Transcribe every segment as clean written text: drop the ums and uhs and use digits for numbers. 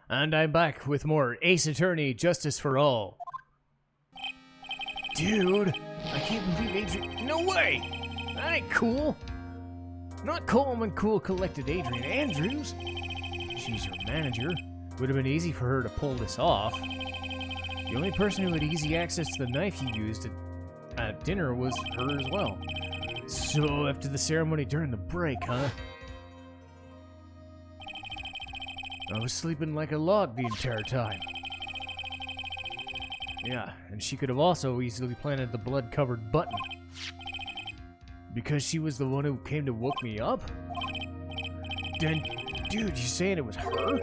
And I'm back with more Ace Attorney Justice for All. Dude, I can't believe Adrian. No way! That ain't cool. Not calm and cool collected Adrian Andrews. She's your manager. Would have been easy for her to pull this off. The only person who had easy access to the knife you used at dinner was her as well. So after the ceremony during the break, huh? I was sleeping like a log the entire time. Yeah, and she could have also easily planted the blood-covered button. Because she was the one who came to woke me up? Then, dude, you saying it was her?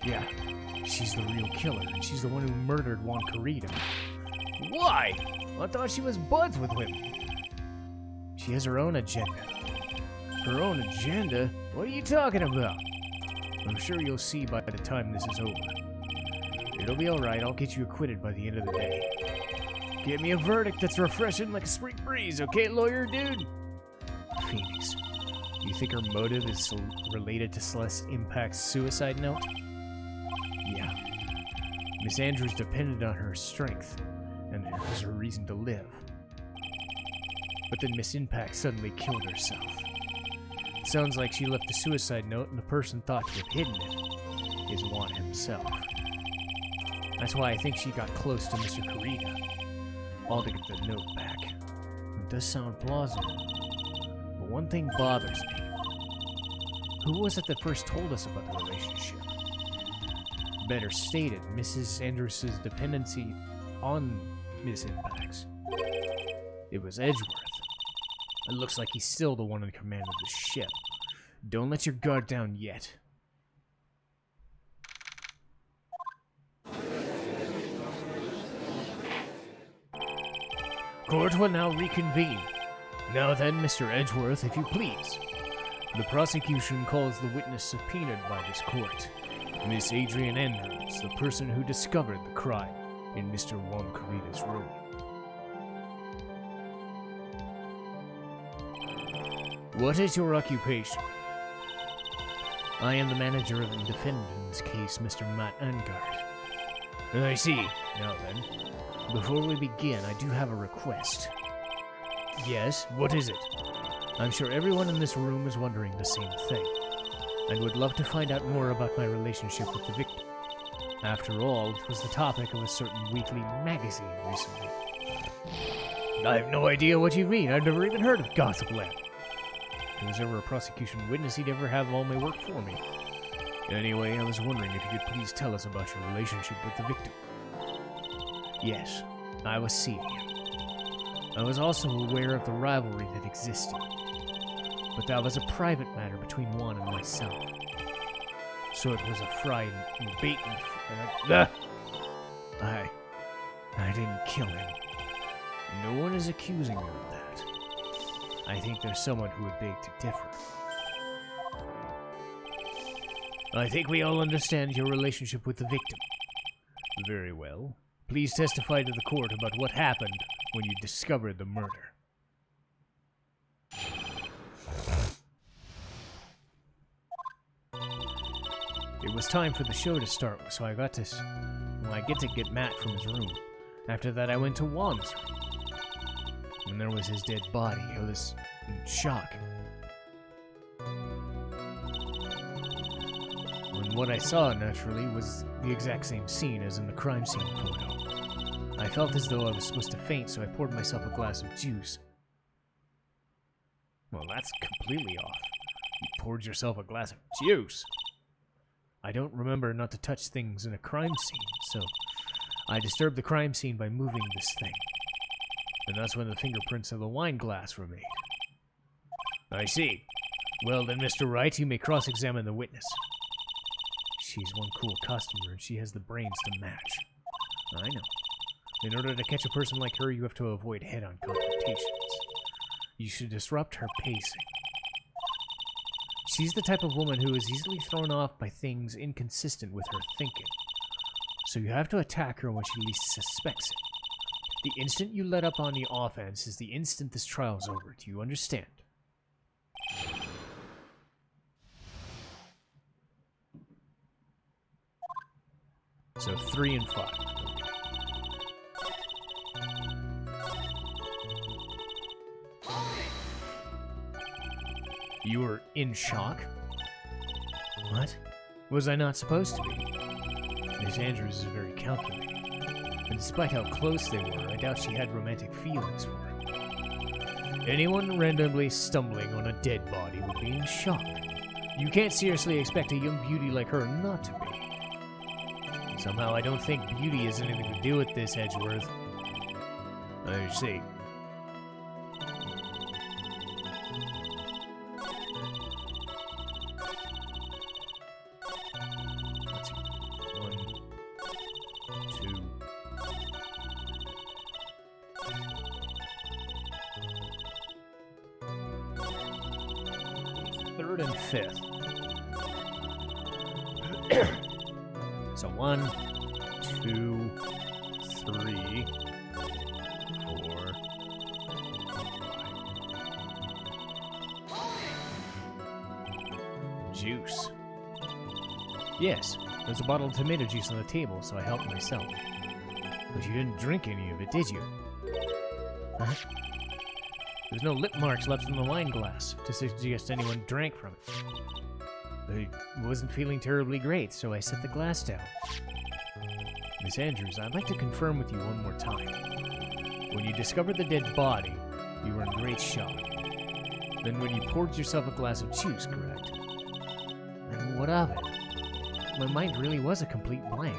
Yeah, she's the real killer, and she's the one who murdered Juan Carita. Why? I thought she was buds with him. She has her own agenda. Her own agenda? What are you talking about? I'm sure you'll see by the time this is over. It'll be alright, I'll get you acquitted by the end of the day. Get me a verdict that's refreshing like a spring breeze, okay, lawyer dude? Phoenix, you think her motive is related to Celeste Impact's suicide note? Yeah. Miss Andrews depended on her strength, and it was her reason to live. But then Miss Impact suddenly killed herself. Sounds like she left a suicide note and the person thought to have hidden it is Juan himself. That's why I think she got close to Mr. Carita, all to get the note back. It does sound plausible, but one thing bothers me. Who was it that first told us about the relationship? Better stated, Mrs. Andrews' dependency on Miss Impact's. It was Edgeworth. It looks like he's still the one in command of the ship. Don't let your guard down yet. Court will now reconvene. Now then, Mr. Edgeworth, if you please. The prosecution calls the witness subpoenaed by this court, Miss Adrian Andrews, the person who discovered the crime in Mr. Juan Carita's room. What is your occupation? I am the manager of the defendant in this case, Mr. Matt Angard. I see. Now then, before we begin, I do have a request. Yes, what is it? I'm sure everyone in this room is wondering the same thing, and would love to find out more about my relationship with the victim. After all, it was the topic of a certain weekly magazine recently. I have no idea what you mean. I've never even heard of Gossip Land. If there was ever a prosecution witness, he'd ever have all my work for me. Anyway, I was wondering if you could please tell us about your relationship with the victim. Yes, I was seeing him. I was also aware of the rivalry that existed, but that was a private matter between Juan and myself. So it was a fry and bait and I didn't kill him. No one is accusing me of that. I think there's someone who would beg to differ. I think we all understand your relationship with the victim. Very well. Please testify to the court about what happened when you discovered the murder. It was time for the show to start, so I get to get Matt from his room. After that, I went to Juan's room. When there was his dead body, I was in shock. When what I saw, naturally, was the exact same scene as in the crime scene photo. I felt as though I was supposed to faint, so I poured myself a glass of juice. Well, that's completely off. You poured yourself a glass of juice? I don't remember not to touch things in a crime scene, so I disturbed the crime scene by moving this thing. And that's when the fingerprints of the wine glass were made. I see. Well then, Mr. Wright, you may cross-examine the witness. She's one cool customer, and she has the brains to match. I know. In order to catch a person like her, you have to avoid head-on confrontations. You should disrupt her pacing. She's the type of woman who is easily thrown off by things inconsistent with her thinking. So you have to attack her when she least suspects it. The instant you let up on the offense is the instant this trial's over. Do you understand? So 3 and 5. You were in shock? What? Was I not supposed to be? Miss Andrews is very calculating. And despite how close they were, I doubt she had romantic feelings for him. Anyone randomly stumbling on a dead body would be in shock. You can't seriously expect a young beauty like her not to be. Somehow I don't think beauty has anything to do with this, Edgeworth. I see. Let's see. 1, 2. 3rd and 5th. So 1, 2, 3, 4, 5. Juice. Yes, there's a bottle of tomato juice on the table, so I helped myself. But you didn't drink any of it, did you? Huh? There's no lip marks left in the wine glass to suggest anyone drank from it. I wasn't feeling terribly great, so I set the glass down. Miss Andrews, I'd like to confirm with you one more time. When you discovered the dead body, you were in great shock. Then when you poured yourself a glass of juice, correct? And what of it? My mind really was a complete blank.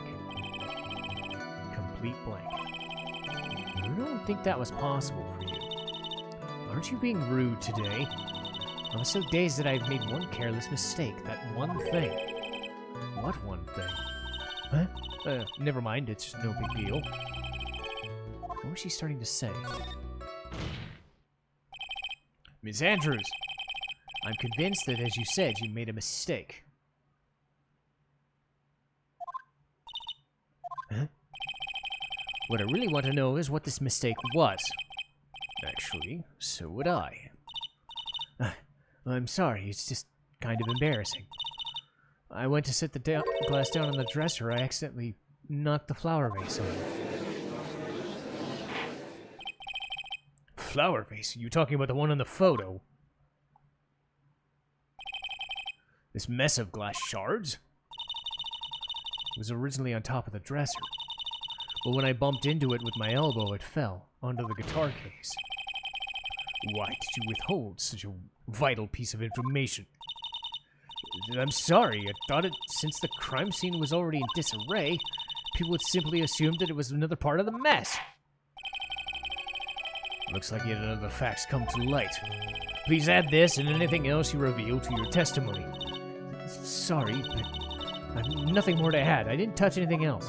Complete blank. I don't think that was possible for you. Aren't you being rude today? I was so dazed that I've made one careless mistake. That one thing. What one thing? Huh? Never mind. It's no big deal. What was she starting to say? Miss Andrews! I'm convinced that, as you said, you made a mistake. Huh? What I really want to know is what this mistake was. Actually, so would I. I'm sorry, it's just kind of embarrassing. I went to set the glass down on the dresser. I accidentally knocked the flower vase over. Flower vase? You talking about the one on the photo? This mess of glass shards? It was originally on top of the dresser. But when I bumped into it with my elbow, it fell onto the guitar case. Why did you withhold such a vital piece of information? I'm sorry, I thought since the crime scene was already in disarray, people would simply assume that it was another part of the mess. Looks like yet another fact's come to light. Please add this and anything else you reveal to your testimony. Sorry, but I have nothing more to add. I didn't touch anything else.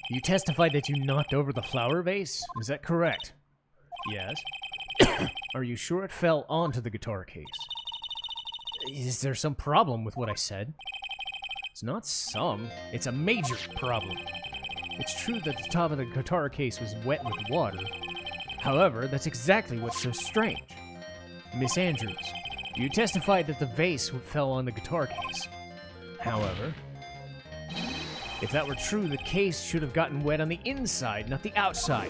You testified that you knocked over the flower vase? Is that correct? Yes. Are you sure it fell onto the guitar case? Is there some problem with what I said? It's not some. It's a major problem. It's true that the top of the guitar case was wet with water. However, that's exactly what's so strange. Miss Andrews, you testified that the vase fell on the guitar case. However, if that were true, the case should have gotten wet on the inside, not the outside.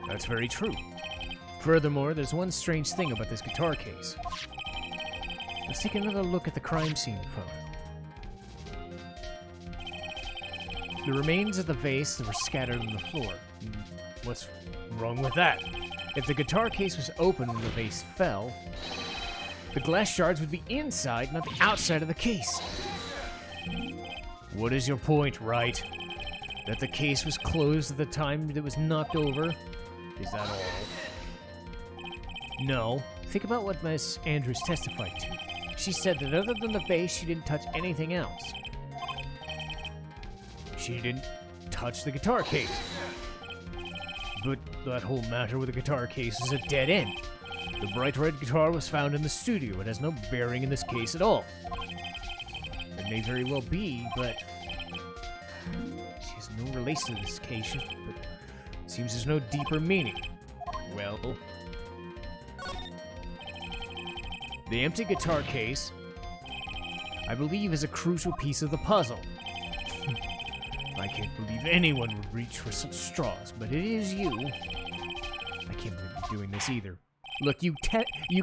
That's very true. Furthermore, there's one strange thing about this guitar case. Let's take another look at the crime scene photo. The remains of the vase that were scattered on the floor. What's wrong with that? If the guitar case was open when the vase fell, the glass shards would be inside, not the outside of the case. What is your point, Wright? That the case was closed at the time that it was knocked over? Is that all? No. Think about what Miss Andrews testified to. She said that other than the vase, she didn't touch anything else. She didn't touch the guitar case. But that whole matter with the guitar case is a dead end. The bright red guitar was found in the studio. It has no bearing in this case at all. It may very well be, but she has no relation to this case, but it seems there's no deeper meaning. Well, the empty guitar case, I believe, is a crucial piece of the puzzle. I can't believe anyone would reach for such straws, but it is you. I can't believe you're doing this either. Look, you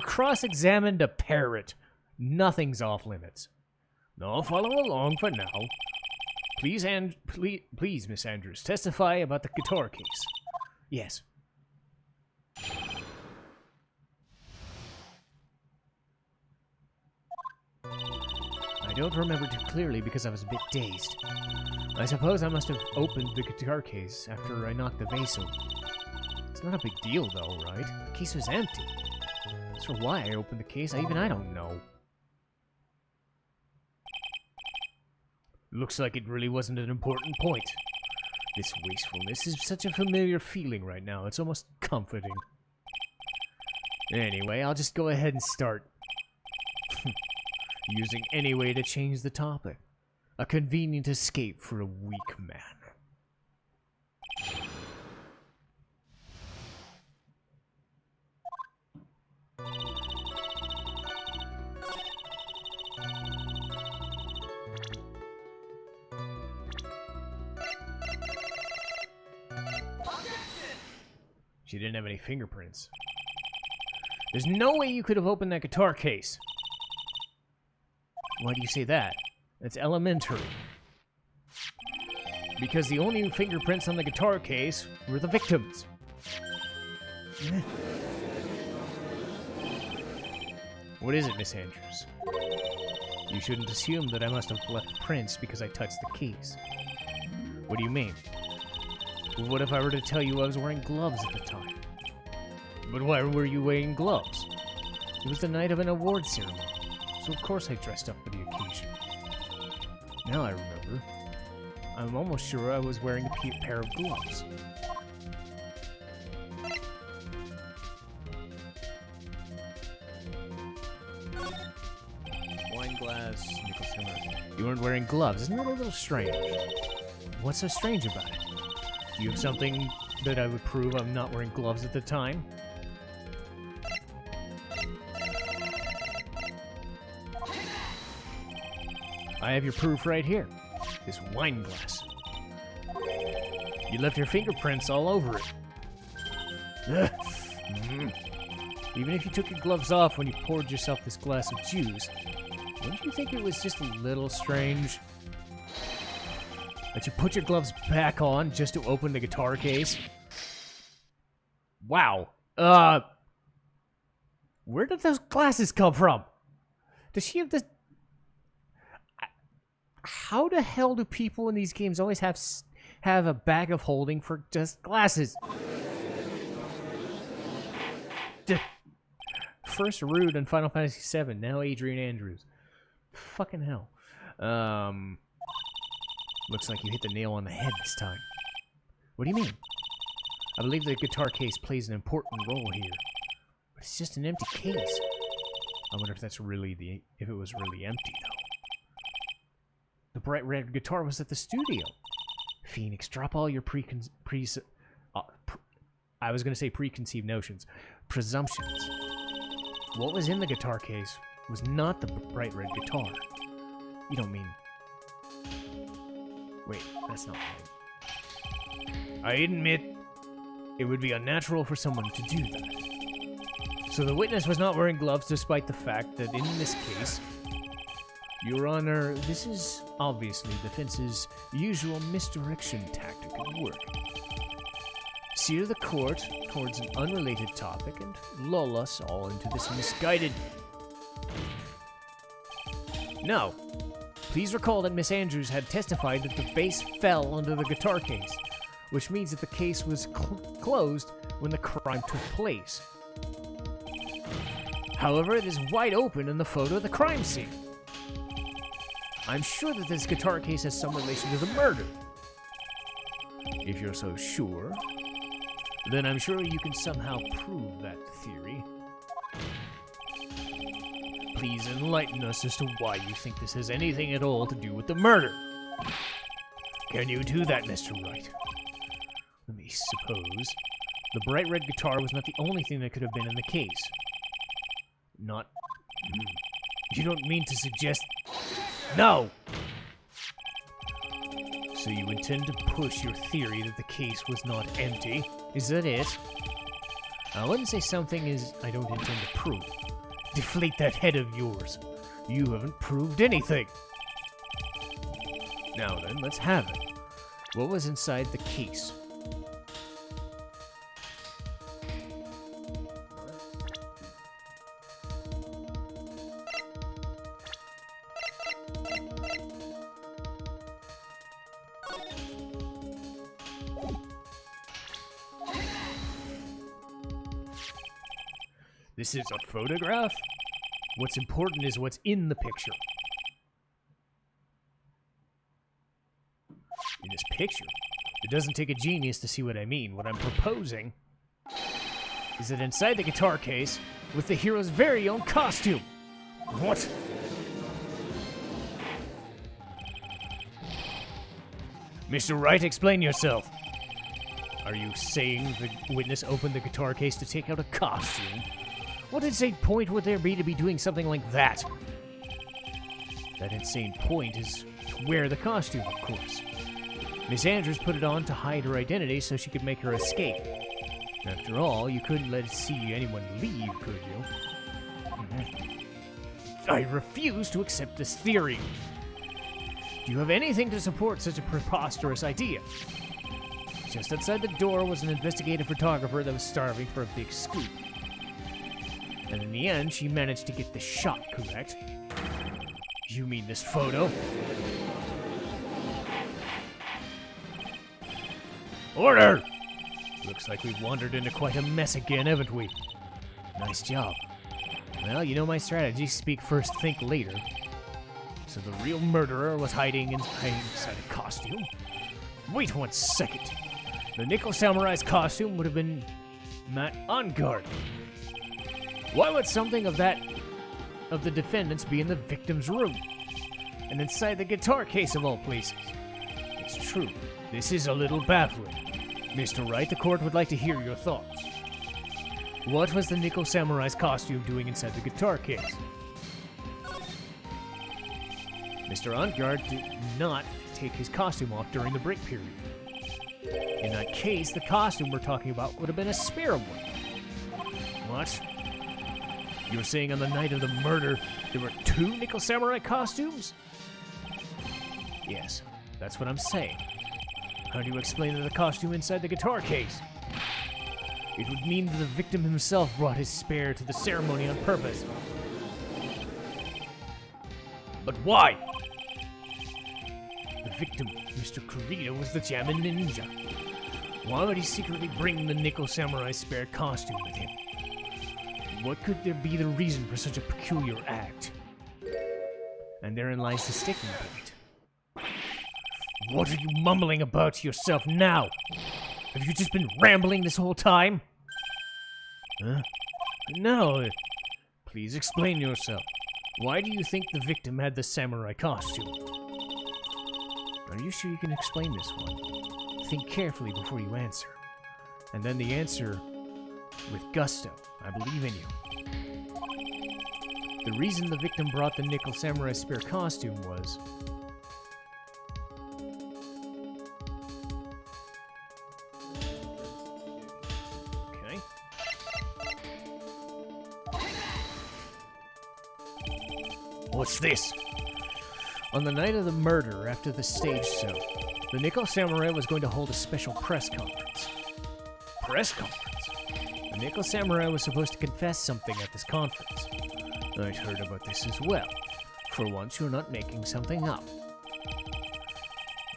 cross-examined a parrot. Nothing's off limits. No, follow along for now. Please, please, Miss Andrews, testify about the guitar case. Yes. I don't remember too clearly because I was a bit dazed. I suppose I must have opened the guitar case after I knocked the vase open. It's not a big deal, though, right? The case was empty. As for why I opened the case, I don't know. Looks like it really wasn't an important point. This wastefulness is such a familiar feeling right now. It's almost comforting. Anyway, I'll just go ahead and start. Using any way to change the topic. A convenient escape for a weak man. She didn't have any fingerprints. There's no way you could have opened that guitar case. Why do you say that? That's elementary. Because the only fingerprints on the guitar case were the victims. What is it, Miss Andrews? You shouldn't assume that I must have left prints because I touched the keys. What do you mean? Well, what if I were to tell you I was wearing gloves at the time? But why were you wearing gloves? It was the night of an award ceremony, so of course I dressed up for the occasion. Now I remember. I'm almost sure I was wearing a pair of gloves. Wine glass, nickel silver. You weren't wearing gloves. Isn't that a little strange? What's so strange about it? Do you have something that I would prove I'm not wearing gloves at the time? I have your proof right here. This wine glass. You left your fingerprints all over it. Even if you took your gloves off when you poured yourself this glass of juice, wouldn't you think it was just a little strange that you put your gloves back on just to open the guitar case? Wow. Where did those glasses come from? Does she have this? How the hell do people in these games always have a bag of holding for just glasses? First Rude in Final Fantasy VII, now Adrian Andrews. Fucking hell. Looks like you hit the nail on the head this time. What do you mean? I believe the guitar case plays an important role here. But it's just an empty case. I wonder if that's really if it was really empty, though. The bright red guitar was at the studio. Phoenix, drop all your preconceived notions. Presumptions. What was in the guitar case was not the bright red guitar. You don't mean... Wait, that's not right. I admit, it would be unnatural for someone to do that. So the witness was not wearing gloves despite the fact that in this case... Your Honor, this is obviously the defense's usual misdirection tactic at work. Steer the court towards an unrelated topic and lull us all into this misguided... No. Please recall that Miss Andrews had testified that the vase fell under the guitar case, which means that the case was closed when the crime took place. However, it is wide open in the photo of the crime scene. I'm sure that this guitar case has some relation to the murder. If you're so sure, then I'm sure you can somehow prove that theory. please enlighten us as to why you think this has anything at all to do with the murder? Can you do that, Mr. Wright? Let me suppose. The bright red guitar was not the only thing that could have been in the case. Not... You don't mean to suggest... No! So you intend to push your theory that the case was not empty? Is that it? I wouldn't say something is I don't intend to prove. Deflate that head of yours. You haven't proved anything. Now then, let's have it. What was inside the case? This is a photograph? What's important is what's in the picture. In this picture? It doesn't take a genius to see what I mean. What I'm proposing is that inside the guitar case, with the hero's very own costume. What? Mr. Wright, explain yourself. Are you saying the witness opened the guitar case to take out a costume? What insane point would there be to be doing something like that? That insane point is to wear the costume, of course. Miss Andrews put it on to hide her identity so she could make her escape. After all, you couldn't let see anyone leave, could you? I refuse to accept this theory. Do you have anything to support such a preposterous idea? Just outside the door was an investigative photographer that was starving for a big scoop. And in the end, she managed to get the shot, correct? You mean this photo? Order! Looks like we've wandered into quite a mess again, haven't we? Nice job. Well, you know my strategy, speak first, think later. So the real murderer was hiding inside a costume? Wait 1 second. The Nickel Samurai's costume would have been Matt on guard. Why would something of the defendants be in the victim's room? And inside the guitar case of all places? It's true, this is a little baffling. Mr. Wright, the court would like to hear your thoughts. What was the Nickel Samurai's costume doing inside the guitar case? Mr. Ongard did not take his costume off during the break period. In that case, the costume we're talking about would have been a spare one. What? You were saying on the night of the murder, there were 2 Nickel Samurai costumes? Yes, that's what I'm saying. How do you explain the costume inside the guitar case? It would mean that the victim himself brought his spare to the ceremony on purpose. But why? The victim, Mr. Kurita, was the Jammin Ninja. Why would he secretly bring the Nickel Samurai spare costume with him? What could there be the reason for such a peculiar act? And therein lies the sticking point. What are you mumbling about to yourself now? Have you just been rambling this whole time? Huh? No. Please explain yourself. Why do you think the victim had the samurai costume? Are you sure you can explain this one? Think carefully before you answer. And then the answer with gusto. I believe in you. The reason the victim brought the Nickel Samurai spare costume was... Okay. What's this? On the night of the murder, after the stage show, the Nickel Samurai was going to hold a special press conference. Press conference? The Nickel Samurai was supposed to confess something at this conference. I'd heard about this as well. For once, you're not making something up.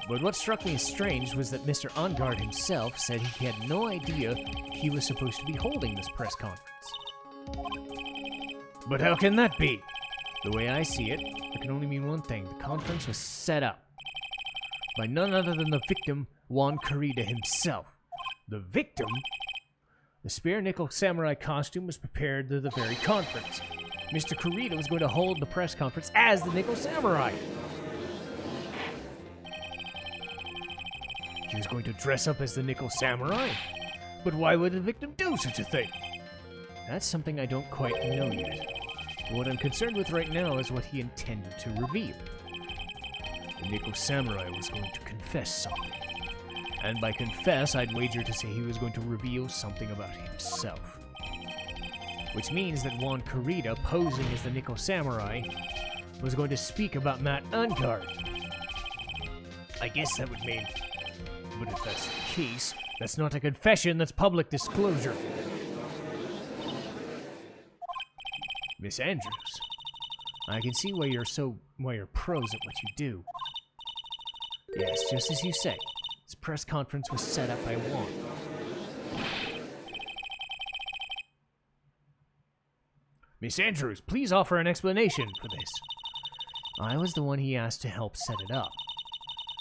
But what struck me as strange was that Mr. Ongard himself said he had no idea he was supposed to be holding this press conference. But how can that be? The way I see it, it can only mean one thing. The conference was set up by none other than the victim, Juan Kurita himself. The victim? The spare Nickel Samurai costume was prepared to the very conference. Mr. Kurita was going to hold the press conference as the Nickel Samurai. He was going to dress up as the Nickel Samurai? But why would the victim do such a thing? That's something I don't quite know yet. What I'm concerned with right now is what he intended to reveal. The Nickel Samurai was going to confess something. And by confess, I'd wager to say he was going to reveal something about himself. Which means that Juan Kurita, posing as the Nickel Samurai, was going to speak about Matt Uncard. I guess that would mean... But if that's the case, that's not a confession, that's public disclosure. Miss Andrews, I can see why you're pros at what you do. Yes, just as you say. This press conference was set up by Juan. Miss Andrews, please offer an explanation for this. I was the one he asked to help set it up.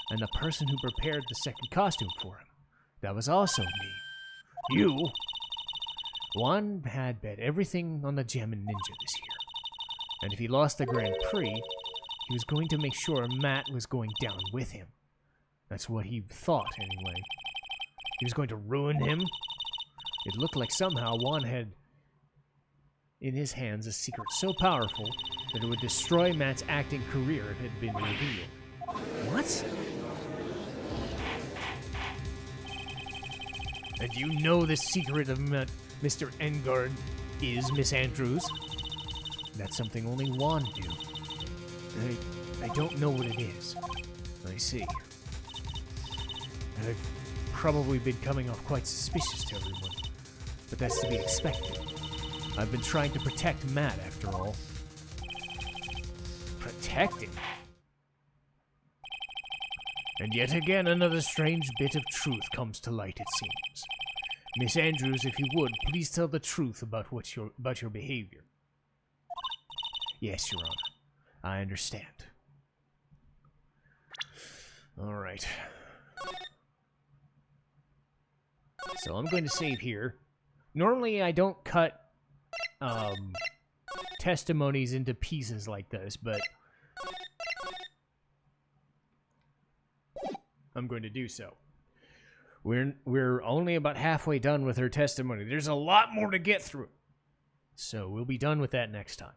And the person who prepared the second costume for him. That was also me. You? Juan had bet everything on the Gemin Ninja this year. And if he lost the Grand Prix, he was going to make sure Matt was going down with him. That's what he thought, anyway. He was going to ruin him? It looked like somehow Juan had in his hands a secret so powerful that it would destroy Matt's acting career if it had been revealed. What? And you know the secret of Mr. Engard is Miss Andrews? That's something only Juan knew. I don't know what it is. I see. I've probably been coming off quite suspicious to everyone, but that's to be expected. I've been trying to protect Matt, after all. Protect him? And yet again, another strange bit of truth comes to light, it seems. Miss Andrews, if you would, please tell the truth about your behavior. Yes, Your Honor. I understand. All right. So I'm going to save here. Normally, I don't cut testimonies into pieces like this, but I'm going to do so. We're only about halfway done with her testimony. There's a lot more to get through. So we'll be done with that next time.